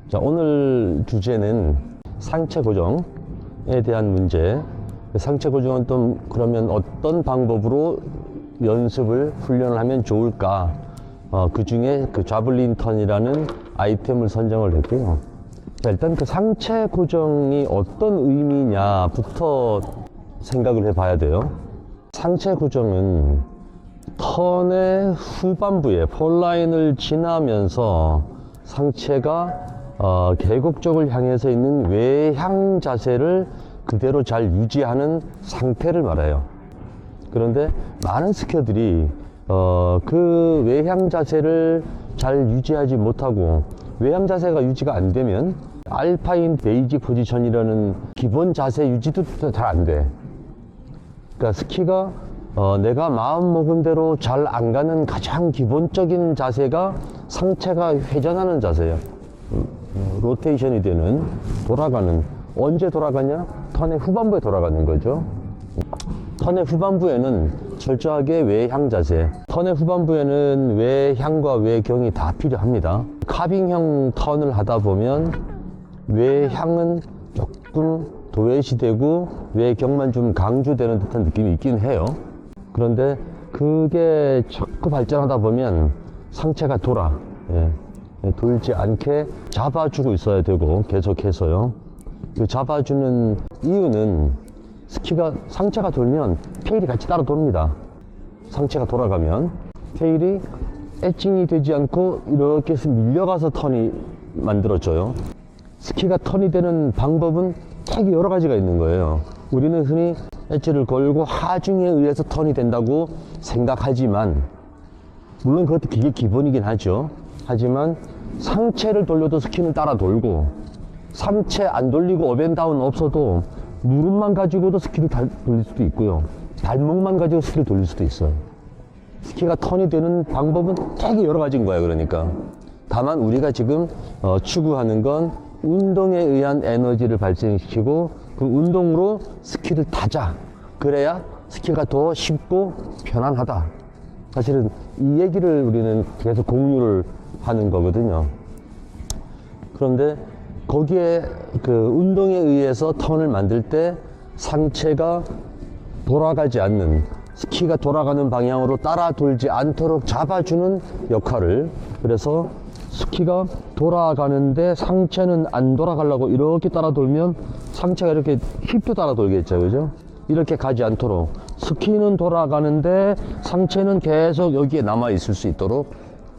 자, 오늘 주제는 상체 고정에 대한 문제. 상체 고정은 또 그러면 어떤 방법으로 연습을 훈련을 하면 좋을까? 그 중에 그 자블린 턴이라는 아이템을 선정을 했고요. 자, 일단 그 상체 고정이 어떤 의미냐부터 생각을 해봐야 돼요. 상체 고정은 턴의 후반부에 폴라인을 지나면서 상체가 계곡 쪽을 향해서 있는 외향 자세를 그대로 잘 유지하는 상태를 말해요. 그런데 많은 스키어들이 그 외향 자세를 잘 유지하지 못하고, 외향 자세가 유지가 안 되면 알파인 베이직 포지션이라는 기본 자세 유지도 잘 안 돼. 그러니까 스키가 내가 마음 먹은 대로 잘 안 가는 가장 기본적인 자세가 상체가 회전하는 자세예요. 로테이션이 되는, 돌아가는. 언제 돌아가냐? 턴의 후반부에 돌아가는 거죠. 턴의 후반부에는 철저하게 외향 자세, 턴의 후반부에는 외향과 외경이 다 필요합니다. 카빙형 턴을 하다 보면 외향은 조금 도외시 되고 외경만 좀 강조되는 듯한 느낌이 있긴 해요. 그런데 그게 자꾸 발전하다 보면 상체가 돌아. 돌지 않게 잡아주고 있어야 되고, 계속해서요. 그 잡아주는 이유는 스키가 상체가 돌면 테일이 같이 따라 돕니다. 상체가 돌아가면 테일이 엣징이 되지 않고 이렇게 해서 밀려가서 턴이 만들어져요. 스키가 턴이 되는 방법은 되게 여러 가지가 있는 거예요. 우리는 흔히 엣지를 걸고 하중에 의해서 턴이 된다고 생각하지만, 물론 그것도 그게 기본이긴 하죠. 하지만 상체를 돌려도 스키는 따라 돌고, 상체 안 돌리고 업앤다운 없어도 무릎만 가지고도 스키를 돌릴 수도 있고요, 발목만 가지고 스키를 돌릴 수도 있어요. 스키가 턴이 되는 방법은 되게 여러 가지인 거예요. 그러니까 다만 우리가 지금 추구하는 건 운동에 의한 에너지를 발생시키고 그 운동으로 스키를 타자. 그래야 스키가 더 쉽고 편안하다. 사실은 이 얘기를 우리는 계속 공유를 하는 거거든요. 그런데 거기에 그 운동에 의해서 턴을 만들 때 상체가 돌아가지 않는, 스키가 돌아가는 방향으로 따라 돌지 않도록 잡아주는 역할을, 그래서 스키가 돌아가는데 상체는 안 돌아가려고 이렇게 따라 돌면 상체가 이렇게 힙도 따라 돌겠죠, 그죠? 이렇게 가지 않도록 스키는 돌아가는데 상체는 계속 여기에 남아 있을 수 있도록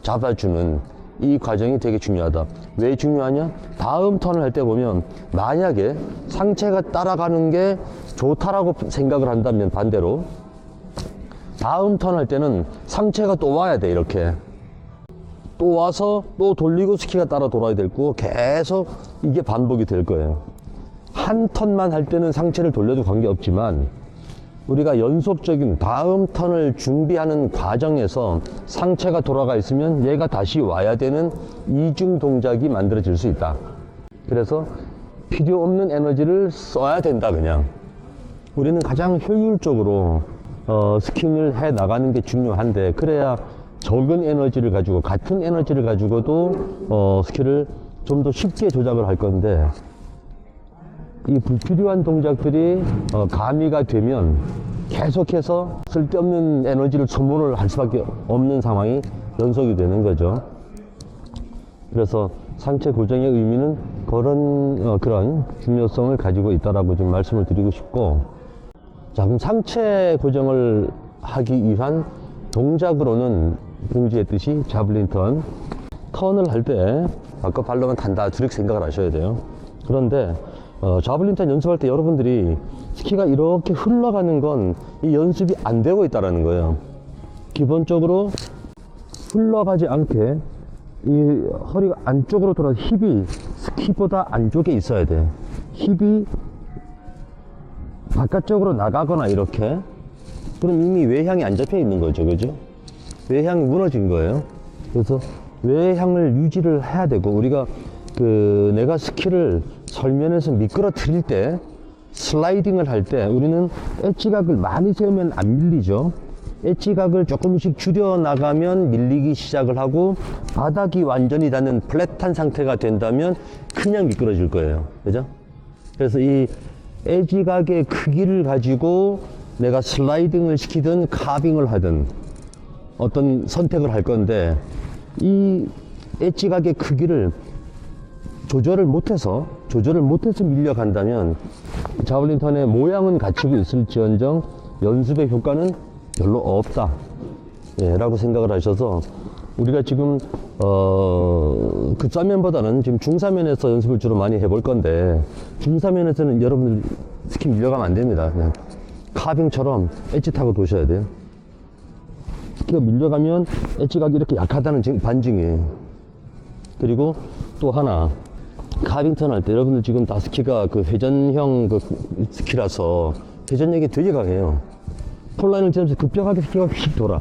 잡아주는 이 과정이 되게 중요하다. 왜 중요하냐? 다음 턴을 할 때 보면 만약에 상체가 따라가는 게 좋다라고 생각을 한다면, 반대로 다음 턴 할 때는 상체가 또 와야 돼. 이렇게 또 와서 또 돌리고 스키가 따라 돌아야 될 거고, 계속 이게 반복이 될 거예요. 한 턴만 할 때는 상체를 돌려도 관계없지만, 우리가 연속적인 다음 턴을 준비하는 과정에서 상체가 돌아가 있으면 얘가 다시 와야 되는 이중 동작이 만들어질 수 있다. 그래서 필요 없는 에너지를 써야 된다. 그냥 우리는 가장 효율적으로 스킹을 해 나가는 게 중요한데, 그래야 적은 에너지를 가지고, 같은 에너지를 가지고도 스킬을 좀 더 쉽게 조작을 할 건데, 이 불필요한 동작들이 가미가 되면 계속해서 쓸데없는 에너지를 소모를 할 수밖에 없는 상황이 연속이 되는 거죠. 그래서 상체 고정의 의미는 그런 중요성을 가지고 있다라고 좀 말씀을 드리고 싶고, 자, 그럼 상체 고정을 하기 위한 동작으로는 공지했듯이 자블린 턴을 할 때 바꿔 발로만 단다, 두릭 생각을 하셔야 돼요. 그런데 자블린 턴 연습할 때 여러분들이 스키가 이렇게 흘러가는 건 이 연습이 안 되고 있다는 거예요. 기본적으로 흘러가지 않게 이 허리가 안쪽으로 돌아서 힙이 스키보다 안쪽에 있어야 돼. 힙이 바깥쪽으로 나가거나 이렇게, 그럼 이미 외향이 안 잡혀 있는 거죠, 그죠? 외향이 무너진 거예요. 그래서 외향을 유지를 해야 되고, 우리가 내가 스키를 설면에서 미끄러뜨릴 때, 슬라이딩을 할 때 우리는 엣지각을 많이 세우면 안 밀리죠. 엣지각을 조금씩 줄여 나가면 밀리기 시작을 하고 바닥이 완전히 닿는 플랫한 상태가 된다면 그냥 미끄러질 거예요. 그죠? 그래서 이 엣지각의 크기를 가지고 내가 슬라이딩을 시키든 카빙을 하든 어떤 선택을 할 건데, 이 엣지각의 크기를 조절을 못해서 밀려간다면 자블린 턴의 모양은 갖추고 있을지언정 연습의 효과는 별로 없다, 예, 라고 생각을 하셔서 우리가 지금 급사면보다는 지금 중사면에서 연습을 주로 많이 해볼 건데, 중사면에서는 여러분들 스키 밀려가면 안 됩니다. 그냥 카빙처럼 엣지 타고 도셔야 돼요. 스키가 밀려가면 엣지각이 이렇게 약하다는 반증이에요. 그리고 또 하나, 카빙턴 할 때 여러분들 지금 다 스키가 그 회전형 그 스키라서 회전력이 되게 강해요. 폴라인을 지나면서 급격하게 스키가 휙 돌아.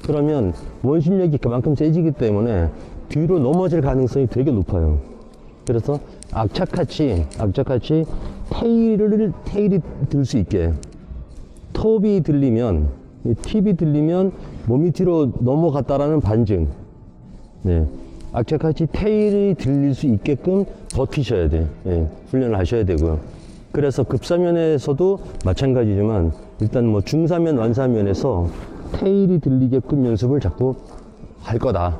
그러면 원심력이 그만큼 세지기 때문에 뒤로 넘어질 가능성이 되게 높아요. 그래서 악착같이 테일이 들 수 있게, 톱이 들리면, 팁이 들리면 몸이 뒤로 넘어갔다라는 반증, 네, 악착같이 테일이 들릴 수 있게끔 버티셔야 돼요. 예, 훈련을 하셔야 되고요. 그래서 급사면에서도 마찬가지지만 일단 뭐 중사면, 완사면에서 테일이 들리게끔 연습을 자꾸 할 거다,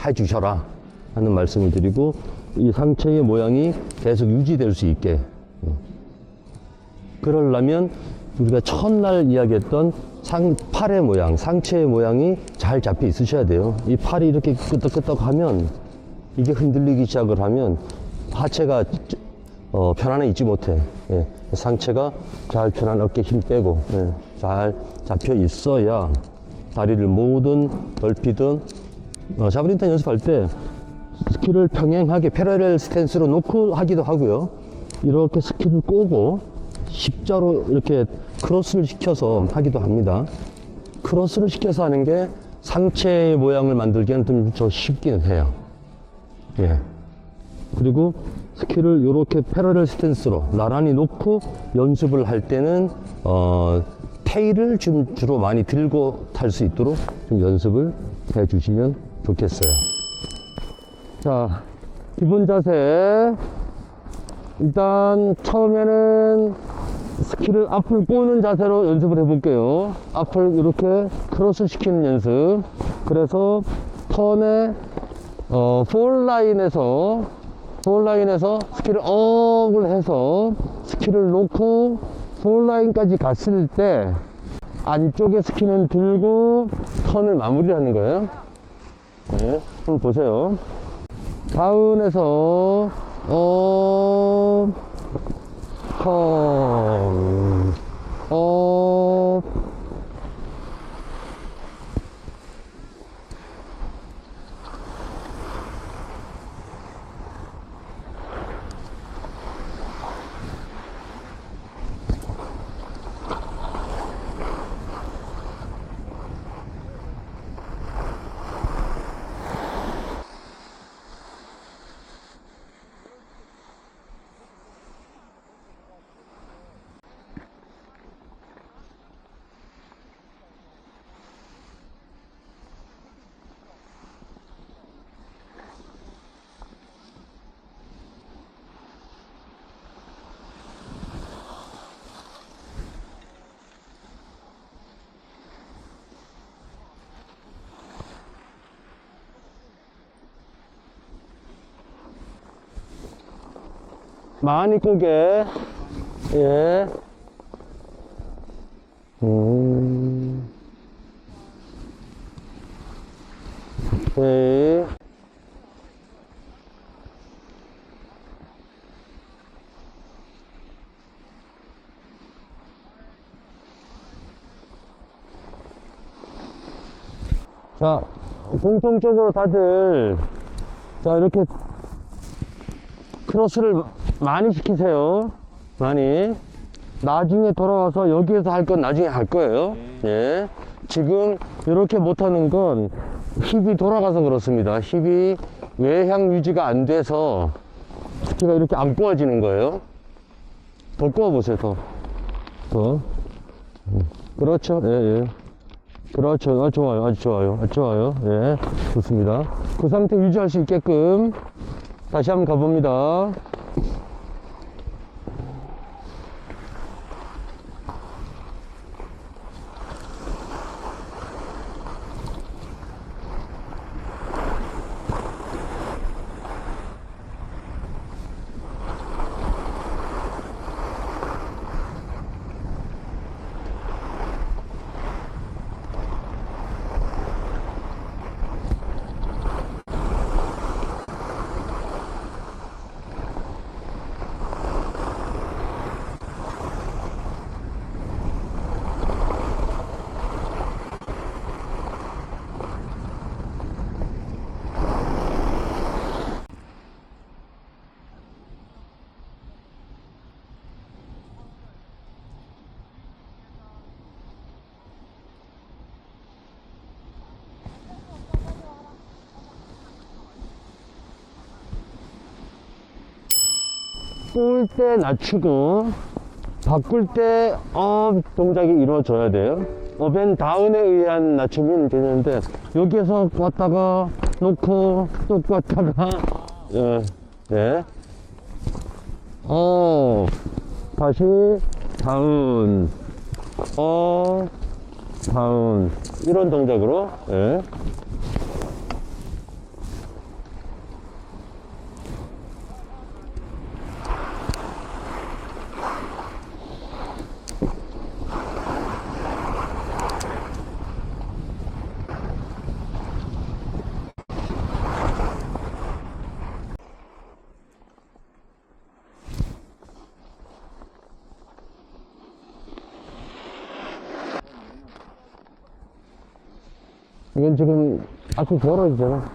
해주셔라 하는 말씀을 드리고, 이 상체의 모양이 계속 유지될 수 있게, 그러려면 우리가 첫날 이야기했던 팔의 모양, 상체의 모양이 잘 잡혀 있으셔야 돼요. 이 팔이 이렇게 끄덕끄덕 하면, 이게 흔들리기 시작을 하면 하체가 편안해 있지 못해. 예, 상체가 잘 편안, 어깨 힘 빼고, 예, 잘 잡혀 있어야 다리를 모으든 넓히든, 자블린턴 연습할 때 스키를 평행하게 패러렐 스탠스로 놓고 하기도 하고요. 이렇게 스키를 꼬고 십자로 이렇게 크로스를 시켜서 하기도 합니다. 크로스를 시켜서 하는 게 상체의 모양을 만들기에는 좀 더 쉽긴 해요. 예. 그리고 스키를 이렇게 패러렐 스탠스로 나란히 놓고 연습을 할 때는 테일을 좀 주로 많이 들고 탈 수 있도록 좀 연습을 해 주시면 좋겠어요. 자, 기본 자세. 일단 처음에는 스키를 앞을 꼬는 자세로 연습을 해 볼게요. 앞을 이렇게 크로스 시키는 연습. 그래서 턴에 폴라인에서 스키를 업을 해서 스키를 놓고 폴라인까지 갔을 때 안쪽에 스키는 들고 턴을 마무리하는 거예요. 네, 한번 보세요. 다운에서 턴, 많이 꼬게. 예. 네. 자, 공통적으로 다들, 자, 이렇게 크로스를 많이 시키세요. 많이. 나중에 돌아와서 여기에서 할 건 나중에 할 거예요. 예. 지금 이렇게 못하는 건 힙이 돌아가서 그렇습니다. 힙이 외향 유지가 안 돼서 스키가 이렇게 안 꼬아지는 거예요. 더 꼬아보세요, 더. 그렇죠. 예, 예. 그렇죠. 좋아요. 아주 좋아요. 아주 좋아요. 예. 좋습니다. 그 상태 유지할 수 있게끔 다시 한번 가봅니다. 쏠 때 낮추고 바꿀 때 동작이 이루어져야 돼요. 업앤 다운에 의한 낮춤이 되는데 여기에서 왔다가 놓고 또 왔다가 예, 네. 다시 다운 다운 이런 동작으로 예. 이건 지금 앞이 벌어지잖아.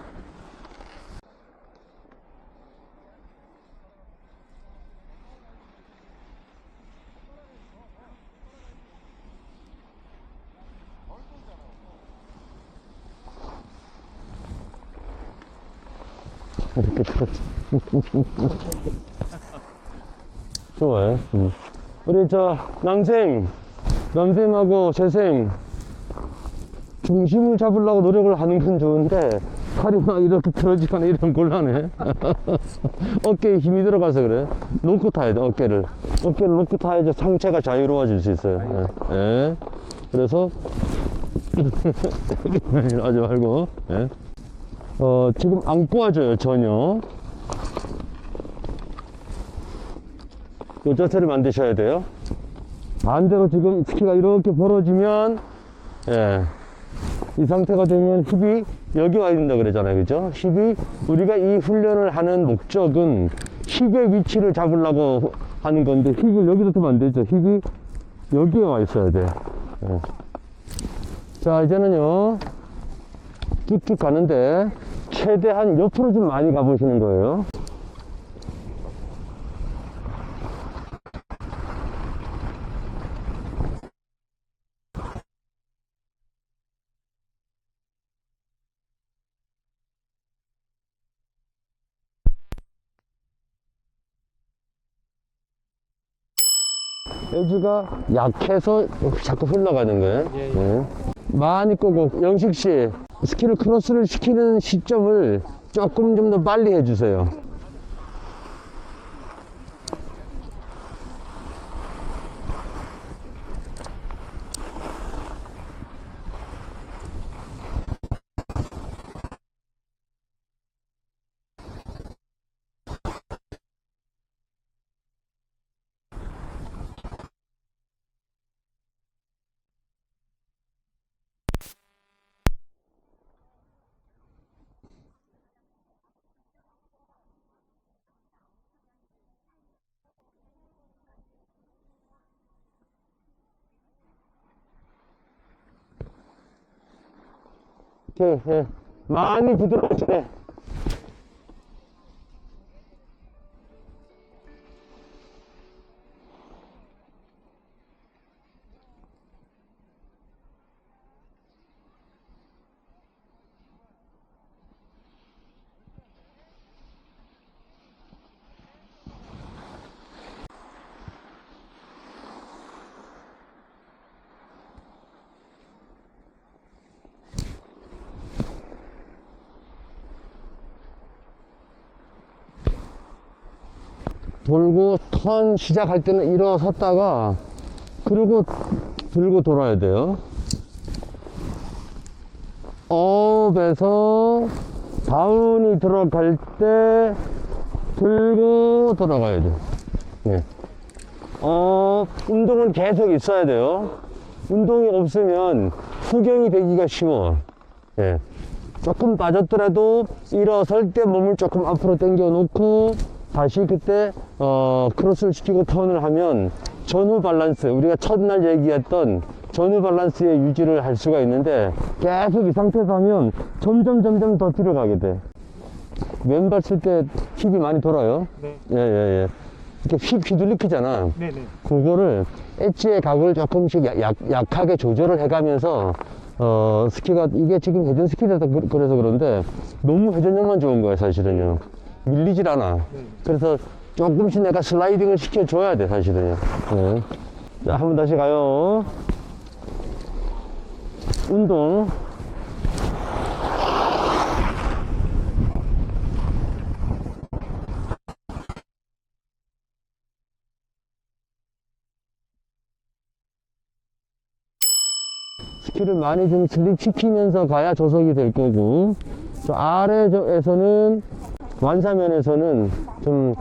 이렇게 좋아요. 우리 남생하고 재생 중심을 잡으려고 노력을 하는 건 좋은데 팔이 막 이렇게 틀어지거나 이런 곤란해. 어깨에 힘이 들어가서 그래. 놓고 타야 돼. 어깨를 놓고 타야지 상체가 자유로워질 수 있어요. 예. 예. 그래서 하지 말고 예. 지금 안 꼬아줘요 전혀. 이 자세를 만드셔야 돼요. 반대로 지금 스키가 이렇게 벌어지면 예. 이 상태가 되면 힙이 여기 와 있는다 그러잖아요. 그죠? 힙이 우리가 이 훈련을 하는 목적은 힙의 위치를 잡으려고 하는 건데 힙을 여기다 두면 안 되죠. 힙이 여기에 와 있어야 돼요. 예. 자, 이제는요 쭉쭉 가는데 최대한 옆으로 좀 많이 가보시는 거예요. 에지가 약해서 자꾸 흘러가는 거예요. 네. 많이 끄고 영식씨 스키를 크로스를 시키는 시점을 조금 좀 더 빨리 해주세요. 오케이, 예. 많이 부드러워지네. 돌고 턴 시작할 때는 일어섰다가 그리고 들고 돌아야 돼요. 업에서 다운이 들어갈 때 들고 돌아가야 돼. 네. 운동은 계속 있어야 돼요. 운동이 없으면 후경이 되기가 쉬워. 예. 조금 빠졌더라도 일어설 때 몸을 조금 앞으로 당겨 놓고 다시 그때 크로스를 시키고 턴을 하면 전후 밸런스, 우리가 첫날 얘기했던 전후 밸런스의 유지를 할 수가 있는데 계속 이 상태에서 하면 점점 더 뒤로 가게 돼. 왼발 쓸 때 힙이 많이 돌아요. 네. 예. 이렇게 힙 휘둘리키잖아. 네네. 그거를 엣지의 각을 조금씩 약하게 조절을 해가면서 스키가 이게 지금 회전 스키라서 그래서 그런데 너무 회전력만 좋은 거야 사실은요. 밀리질 않아. 그래서 조금씩 내가 슬라이딩을 시켜줘야 돼 사실은요. 네. 자, 한번 다시 가요. 운동. 스키를 많이 좀 슬립 시키면서 가야 조석이 될 거고, 저 아래에서는 완사면에서는 좀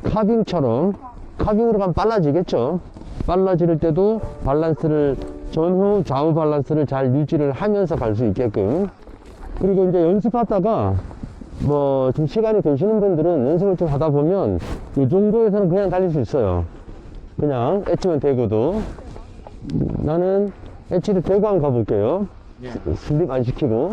카빙처럼, 카빙으로 가면 빨라지겠죠. 빨라질 때도 밸런스를 전후 좌우 밸런스를 잘 유지를 하면서 갈 수 있게끔. 그리고 이제 연습하다가 뭐 좀 시간이 되시는 분들은 연습을 좀 하다 보면 이 정도에서는 그냥 달릴 수 있어요. 그냥 엣지만 대고도. 나는 엣지를 대고 한번 가볼게요. 예. 슬립 안 시키고.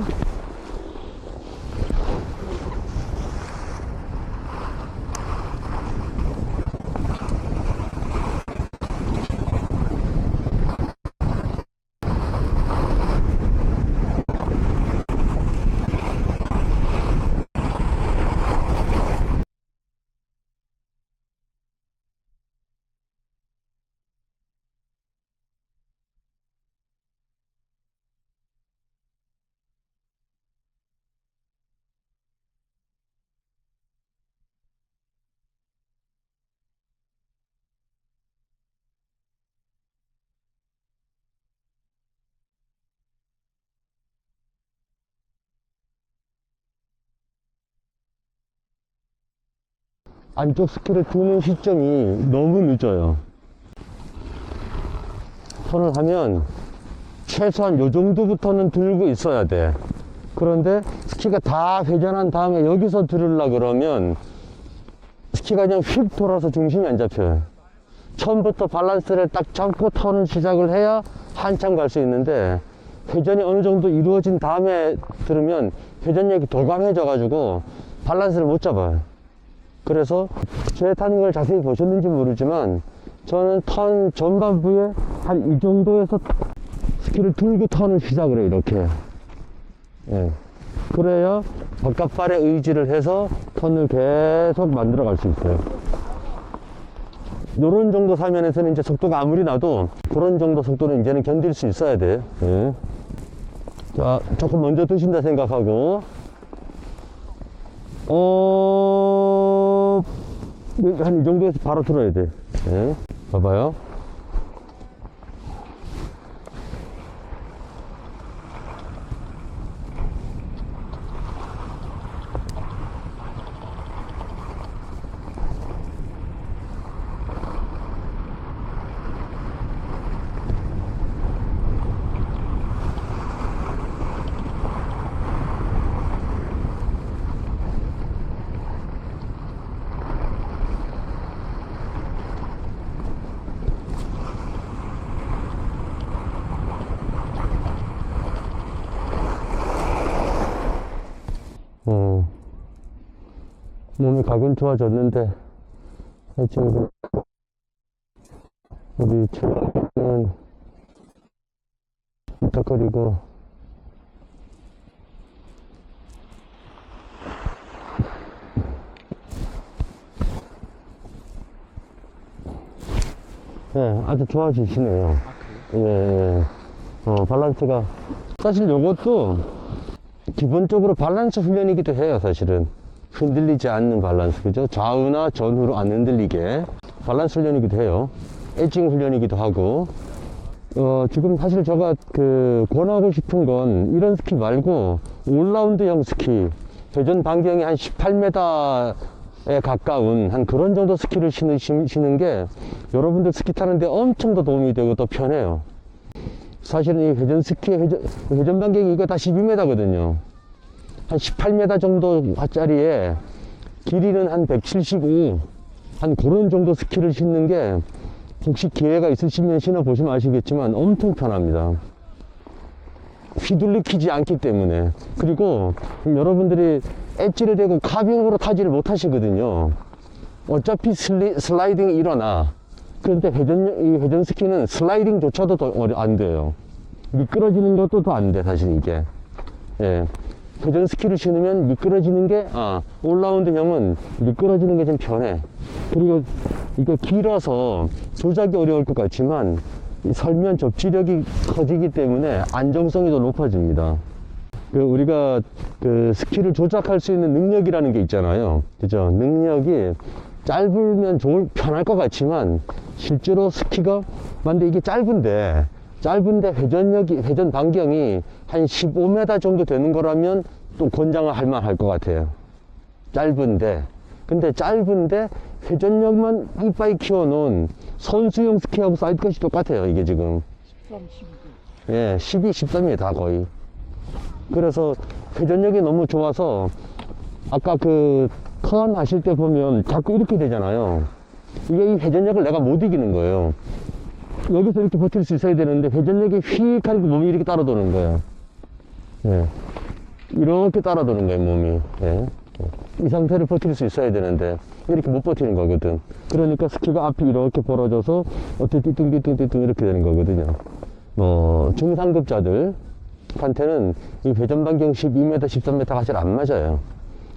안쪽 스키를 두는 시점이 너무 늦어요. 턴을 하면 최소한 요 정도부터는 들고 있어야 돼. 그런데 스키가 다 회전한 다음에 여기서 들으려 그러면 스키가 그냥 휙 돌아서 중심이 안 잡혀요. 처음부터 밸런스를 딱 잡고 턴을 시작을 해야 한참 갈 수 있는데, 회전이 어느 정도 이루어진 다음에 들으면 회전력이 더 강해져 가지고 밸런스를 못 잡아요. 그래서 제 타는 걸 자세히 보셨는지 모르지만 저는 턴 전반부에 한 이 정도에서 스키를 들고 턴을 시작을 해요. 이렇게. 예. 그래야 바깥발에 의지를 해서 턴을 계속 만들어 갈 수 있어요. 요런 정도 사면에서는 이제 속도가 아무리 나도 그런 정도 속도는 이제는 견딜 수 있어야 돼. 예. 자, 조금 먼저 드신다 생각하고, 한 이 정도에서 바로 들어야 돼. 예. 봐봐요. 몸이 가긴 좋아졌는데, 지금 우리 체력은 덕거리고, 예, 아주 좋아지시네요. 예. 밸런스가, 사실 요것도 기본적으로 밸런스 훈련이기도 해요, 사실은. 흔들리지 않는 밸런스, 그죠? 좌우나 전후로 안 흔들리게 밸런스 훈련이기도 해요. 엣징 훈련이기도 하고. 지금 사실 제가 권하고 싶은 건 이런 스키 말고 올라운드형 스키, 회전 반경이 한 18m에 가까운 한 그런 정도 스키를 신는 게 여러분들 스키 타는데 엄청 더 도움이 되고 더 편해요. 사실은 이 회전 스키의 회전 반경이 이거 다 12m거든요. 한 18m 정도짜리에 길이는 한 175, 한 그런 정도 스키를 신는 게 혹시 기회가 있으시면 신어보시면 아시겠지만 엄청 편합니다. 휘둘리키지 않기 때문에. 그리고 여러분들이 엣지를 대고 카빙으로 타지를 못하시거든요. 어차피 슬라이딩이 일어나. 그런데 이 회전 스키는 슬라이딩조차도 더 안 돼요. 미끄러지는 것도 더 안 돼, 사실 이게. 예. 회전 스키를 신으면 미끄러지는 게, 올라운드형은 미끄러지는 게 좀 편해. 그리고 이게 길어서 조작이 어려울 것 같지만, 이 설면 접지력이 커지기 때문에 안정성이 더 높아집니다. 우리가 스키를 조작할 수 있는 능력이라는 게 있잖아요. 그죠? 능력이 짧으면 편할 것 같지만, 실제로 스키가, 만데 이게 짧은데 회전 반경이 한 15m 정도 되는 거라면 또 권장을 할 만할 것 같아요. 근데 짧은데 회전력만 이빠이 키워놓은 선수용 스키하고 사이드컷이 똑같아요, 이게 지금. 13, 12. 예, 12, 13이에요, 다 거의. 그래서 회전력이 너무 좋아서, 아까 턴 하실 때 보면 자꾸 이렇게 되잖아요. 이게 이 회전력을 내가 못 이기는 거예요. 여기서 이렇게 버틸 수 있어야 되는데 회전력이 휙 하니까 몸이 이렇게 따라 도는 거예요. 예. 이렇게 따라 도는 거예요, 몸이. 예. 이 상태를 버틸 수 있어야 되는데 이렇게 못 버티는 거거든. 그러니까 스키가 앞이 이렇게 벌어져서 어떻게 띠뚱띠뚱띠뚱 이렇게 되는 거거든요. 중상급자들한테는 이 회전 반경 12m, 13m가 잘 안 맞아요.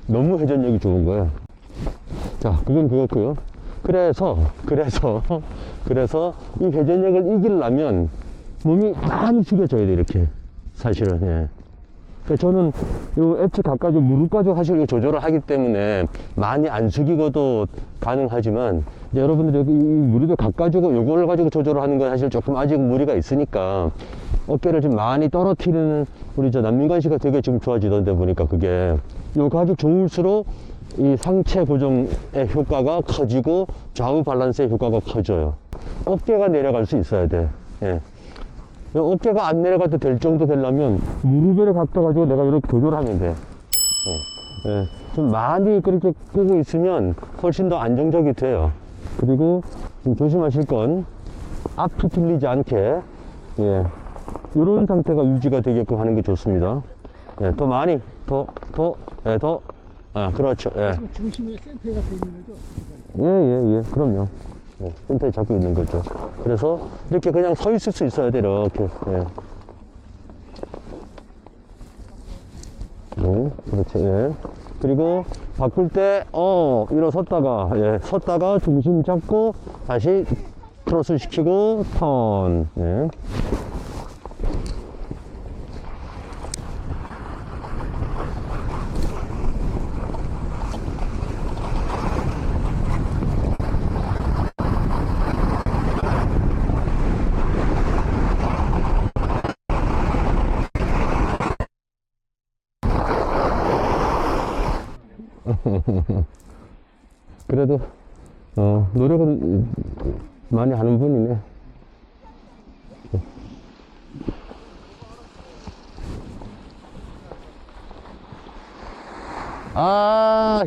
너무 회전력이 좋은 거예요. 자, 그건 그렇고요. 그래서 이 회전력을 이기려면 몸이 많이 숙여져야 돼, 이렇게. 사실은, 예. 저는 요 엣지 가까이 무릎 가지고 사실 이거 조절을 하기 때문에 많이 안 숙이고도 가능하지만, 이제 여러분들이 여기 이 무릎을 가까지고 요걸 가지고 조절을 하는 건 사실 조금 아직 무리가 있으니까 어깨를 좀 많이 떨어뜨리는 우리 남민관 씨가 되게 지금 좋아지던데 보니까 그게 요거 하기 좋을수록 이 상체 고정의 효과가 커지고 좌우 밸런스의 효과가 커져요. 어깨가 내려갈 수 있어야 돼. 예. 어깨가 안 내려가도 될 정도 되려면 무릎을 갖다 가지고 내가 이렇게 조절하면 돼. 예. 예. 좀 많이 그렇게 끄고 있으면 훨씬 더 안정적이 돼요. 그리고 좀 조심하실 건 앞이 틀리지 않게, 예, 이런 상태가 유지가 되게끔 하는 게 좋습니다. 예. 더 많이 예, 더 그렇죠. 예. 중심에 센터가 되어 있는 거죠? 예. 그럼요. 예, 센터에 잡고 있는 거죠. 그래서 이렇게 그냥 서 있을 수 있어야 돼, 이렇게. 예. 그렇죠. 예. 그리고 바꿀 때, 일어섰다가, 예, 섰다가 중심 잡고 다시 크로스 시키고 턴. 예. 그래도 노력은 많이 하는 분이네.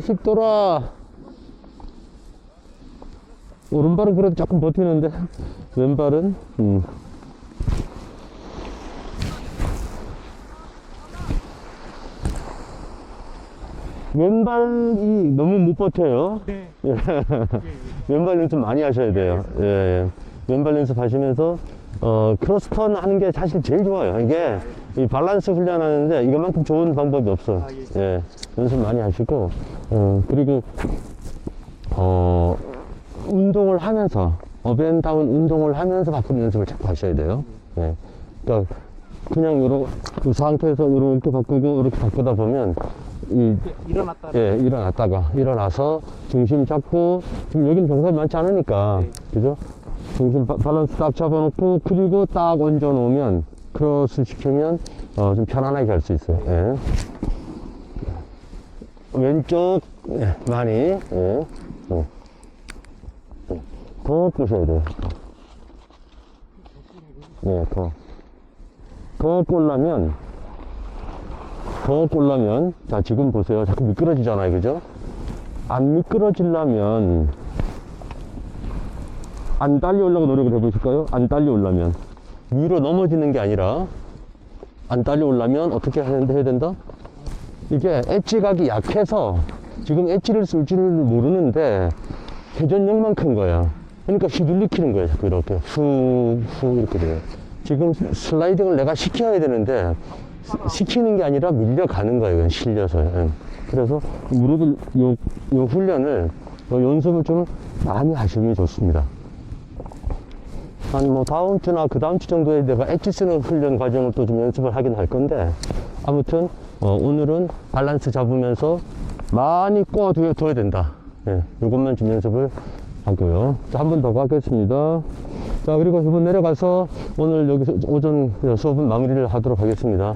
힙 돌아. 오른발은 그래도 조금 버티는데 왼발은 왼발이 너무 못 버텨요. 네. 예. 왼발 연습 많이 하셔야 돼요. 예. 왼발 연습 하시면서 크로스턴 하는 게 사실 제일 좋아요. 이게 이 밸런스 훈련하는데 이것만큼 좋은 방법이 없어. 예. 연습 많이 하시고, 그리고 운동을 하면서 업앤다운 운동을 하면서 바꾸는 연습을 자꾸 하셔야 돼요. 예. 그러니까 그냥 그 상태에서 이렇게 바꾸고 이렇게 바꾸다 보면 일어났다. 예, 일어나서 중심 잡고, 지금 여기는 경사가 많지 않으니까, 네. 그죠? 중심 밸런스 딱 잡아놓고, 그리고 딱 얹어놓으면, 크로스 시키면, 좀 편안하게 갈 수 있어요. 예. 왼쪽, 예, 많이, 예. 더 꼬셔야 돼요. 예, 더 꼴라면, 자, 지금 보세요. 자꾸 미끄러지잖아요. 그죠? 안 미끄러지려면, 안 딸려오려고 노력을 해보실까요? 안 딸려오려면. 위로 넘어지는 게 아니라, 안 딸려오려면 어떻게 해야 된다? 이게 엣지각이 약해서, 지금 엣지를 쓸 줄을 모르는데, 회전력만 큰 거야. 그러니까 휘둘리키는 거예요. 자꾸 이렇게. 이렇게 돼요. 지금 슬라이딩을 내가 시켜야 되는데, 시키는 게 아니라 밀려가는 거예요. 그냥 실려서. 예. 그래서 무릎을, 요 훈련을, 연습을 좀 많이 하시면 좋습니다. 한 뭐 다음 주나 그 다음 주 정도에 내가 엣지 쓰는 훈련 과정을 또 좀 연습을 하긴 할 건데, 아무튼, 오늘은 밸런스 잡으면서 많이 꼬아둬야 된다. 예. 이것만 좀 연습을 하고요. 자, 한 번 더 가겠습니다. 자, 그리고 이번 내려가서 오늘 여기서 오전 수업은 마무리를 하도록 하겠습니다.